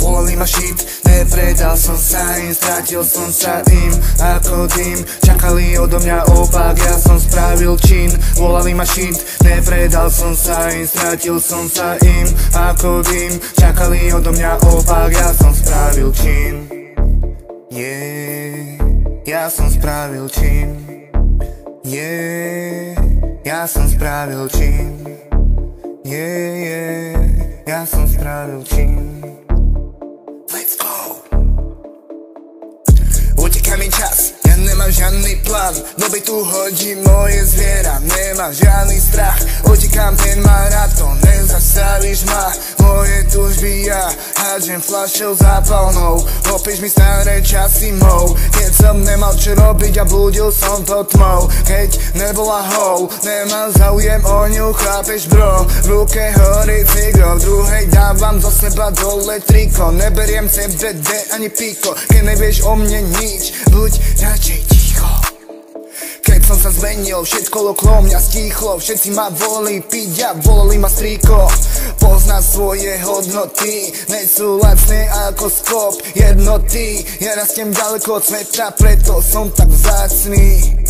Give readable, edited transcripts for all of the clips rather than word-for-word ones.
Volali ma shit, nepredal som sa im, stratil som sa im ako dym. Čakali odo mňa opak, ja som spravil čin. Volali ma shit, nepredal som sa im, stratil som sa im ako dym. Čakali odo mňa opak, ja som spravil čin. Ja som spravil čin. Ja som spravil čin. Ja som spravil čin. Let's go. Uteká mi čas, ja nemám žiadny plán. Do bytu hodí moje zviera, nemám žiadny strach. Utekám ten maratón, nezastavíš ma. Moje túžby ja hádžem fľašou zápalnou. Opíš mi staré časy mou, keď som nemal čo robiť a blúdil som to tmou. Keď nebola hou, nemám záujem o ňu, chápeš bro. V ruke horí cigro, v druhej dávam zo seba dole triko. Neberiem CBD ani piko, keď nevieš o mne nič, buď radšej ticho. Keď som sa zmenil, všetko okolo mňa stíchlo. Všetci ma volali piť a volali ma strýko. Pozná svoje hodnoty, nej sú lacné ako skop jednoty. Ja rastiem ďaleko od sveta, preto som tak vzácný.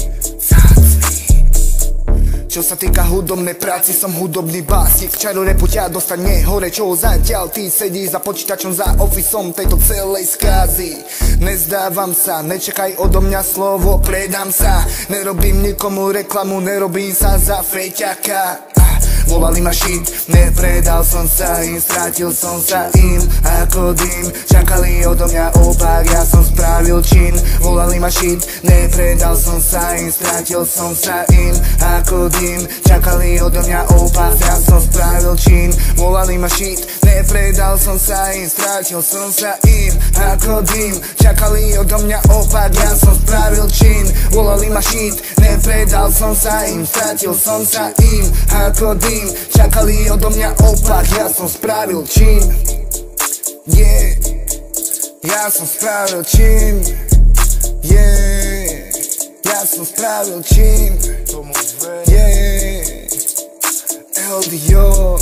Čo sa týka hudobnej práci, som hudobný básnik. Čaro repu ťa dostane hore, čo zatiaľ ty sedíš za počítačom, za ofisom tejto celej skázy. Nezdávam sa, nečakaj odo mňa slovo, predám sa. Nerobím nikomu reklamu, nerobím sa za feťaka. Volali ma shit, nepredal som sa im, stratil som sa im ako dym. Čakali odo mňa opak, ja som spravil čin. Volali ma shit, nepredal som sa im, stratil som sa im ako dym. Čakali odo mňa opak, ja som spravil čin. Volali ma shit, nepredal som sa im, stratil som sa im ako dym. Čakali odo mňa opak, ja som spravil čin. Volali ma shit, nepredal som sa im, stratil som sa im ako dym. Čakali odo mňa opak, ja som spravil čin. Ja som spravil čin. Ja som spravil čin. LDO